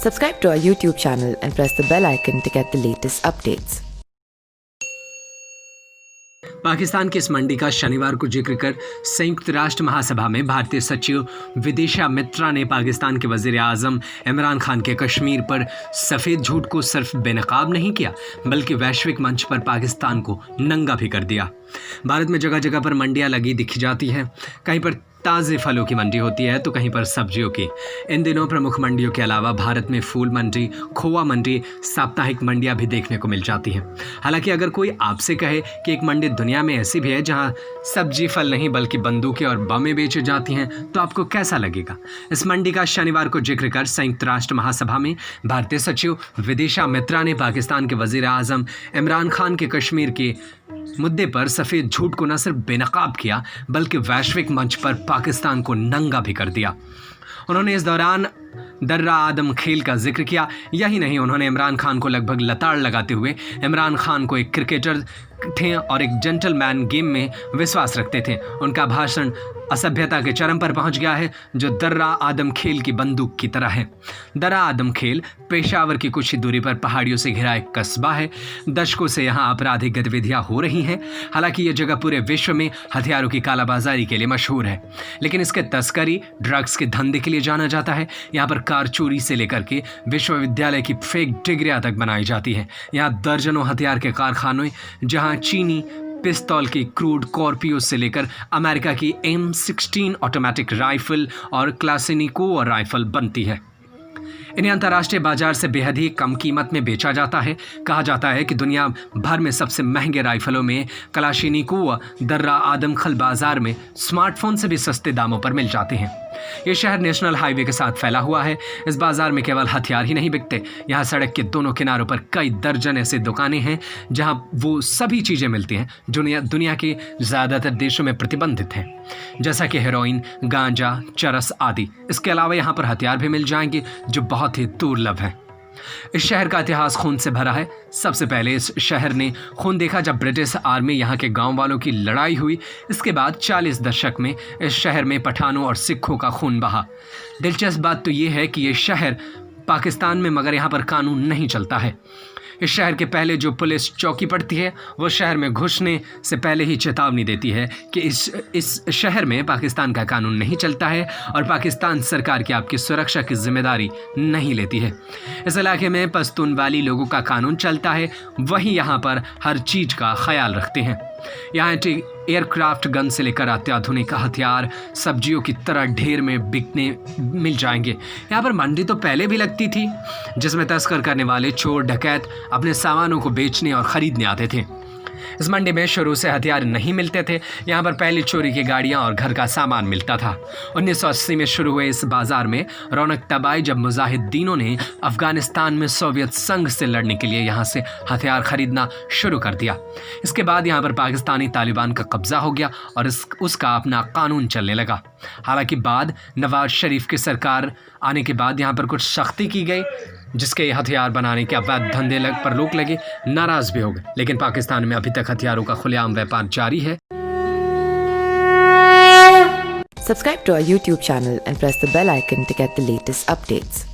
Subscribe to our YouTube channel and press the bell icon to get the latest updates. Pakistan की इस मंडी का शनिवार को जिक्र कर संयुक्त राष्ट्र महासभा में भारतीय सचिव विदिशा मित्रा ने पाकिस्तान के वजीर आज़म इमरान खान के कश्मीर पर सफ़ेद झूठ को सिर्फ बेनकाब नहीं किया बल्कि वैश्विक मंच पर पाकिस्तान को नंगा भी कर दिया। भारत में जगह जगह पर मंडियां लगी दिखी जाती हैं, कहीं पर ताज़े फलों की मंडी होती है तो कहीं पर सब्जियों की। इन दिनों प्रमुख मंडियों के अलावा भारत में फूल मंडी, खोआ मंडी, साप्ताहिक मंडियां भी देखने को मिल जाती हैं। हालांकि अगर कोई आपसे कहे कि एक मंडी दुनिया में ऐसी भी है जहां सब्जी फल नहीं बल्कि बंदूकें और बमें बेची जाती हैं तो आपको कैसा लगेगा? इस मंडी का शनिवार को जिक्र कर संयुक्त राष्ट्र महासभा में भारतीय सचिव विदिशा मित्रा ने पाकिस्तान के वजीर आज़म इमरान खान के कश्मीर के मुद्दे पर सफ़ेद झूठ को न सिर्फ बेनकाब किया बल्कि वैश्विक मंच पर पाकिस्तान को नंगा भी कर दिया। उन्होंने इस दौरान दर्रा आदम खेल का जिक्र किया। यही नहीं, उन्होंने इमरान खान को लगभग लताड़ लगाते हुए इमरान खान को एक क्रिकेटर थे और एक जेंटलमैन गेम में विश्वास रखते थे। उनका भाषण असभ्यता के चरम पर पहुंच गया है जो दर्रा आदम खेल की बंदूक की तरह है। दर्रा आदम खेल पेशावर की कुछ ही दूरी पर पहाड़ियों से घिरा एक कस्बा है। दशकों से यहाँ आपराधिक गतिविधियाँ हो रही हैं। हालांकि ये जगह पूरे विश्व में हथियारों की कालाबाजारी के लिए मशहूर है, लेकिन इसके तस्करी, ड्रग्स के धंधे के लिए जाना जाता है। यहाँ पर कार चोरी से लेकर के विश्वविद्यालय की फेक डिग्रियाँ तक बनाई जाती हैं। यहाँ दर्जनों हथियार के कारखाने जहाँ चीनी पिस्तौल की क्रूड कॉर्पियो से लेकर अमेरिका की M16 ऑटोमेटिक राइफल और क्लासिनिकोव राइफल बनती है। इन्हें अंतर्राष्ट्रीय बाजार से बेहद ही कम कीमत में बेचा जाता है। कहा जाता है कि दुनिया भर में सबसे महंगे राइफलों में क्लाशिनिकोव दर्रा आदमखल बाजार में स्मार्टफोन से भी सस्ते दामों पर मिल जाते हैं। ये शहर नेशनल हाईवे के साथ फैला हुआ है। इस बाजार में केवल हथियार ही नहीं बिकते, यहाँ सड़क के दोनों किनारों पर कई दर्जन ऐसे दुकानें हैं जहाँ वो सभी चीज़ें मिलती हैं जो दुनिया के ज़्यादातर देशों में प्रतिबंधित हैं, जैसा कि हेरोइन, गांजा, चरस आदि। इसके अलावा यहाँ पर हथियार भी मिल जाएंगे जो बहुत ही दुर्लभ हैं। इस शहर का इतिहास खून से भरा है। सबसे पहले इस शहर ने खून देखा जब ब्रिटिश आर्मी यहाँ के गांव वालों की लड़ाई हुई। इसके बाद 40 दशक में इस शहर में पठानों और सिखों का खून बहा। दिलचस्प बात तो ये है कि ये शहर पाकिस्तान में, मगर यहाँ पर कानून नहीं चलता है। इस शहर के पहले जो पुलिस चौकी पड़ती है वो शहर में घुसने से पहले ही चेतावनी देती है कि इस शहर में पाकिस्तान का कानून नहीं चलता है और पाकिस्तान सरकार की आपकी सुरक्षा की जिम्मेदारी नहीं लेती है। इस इलाके में पश्तून वाली लोगों का कानून चलता है, वही यहाँ पर हर चीज़ का ख्याल रखते हैं। यहाँ एयरक्राफ्ट गन से लेकर अत्याधुनिक हथियार सब्जियों की तरह ढेर में बिकने मिल जाएंगे। यहाँ पर मंडी तो पहले भी लगती थी जिसमें तस्कर करने वाले चोर डकैत अपने सामानों को बेचने और ख़रीदने आते थे। इस मंडी में शुरू से हथियार नहीं मिलते थे। यहाँ पर पहले चोरी की गाड़ियाँ और घर का सामान मिलता था। 1980 में शुरू हुए इस बाज़ार में रौनक तब आई जब मुजाहिदीनों ने अफ़गानिस्तान में सोवियत संघ से लड़ने के लिए यहाँ से हथियार खरीदना शुरू कर दिया। इसके बाद यहाँ पर पाकिस्तानी तालिबान का कब्ज़ा हो गया और उसका अपना कानून चलने लगा। हालांकि बाद नवाज शरीफ की सरकार आने के बाद यहाँ पर कुछ सख्ती की गई जिसके हथियार बनाने के अवैध धंधे पर रोक लगे। नाराज भी हो गए, लेकिन पाकिस्तान में अभी तक हथियारों का खुलेआम व्यापार जारी है। Subscribe to our YouTube channel and press the bell icon to get the latest updates.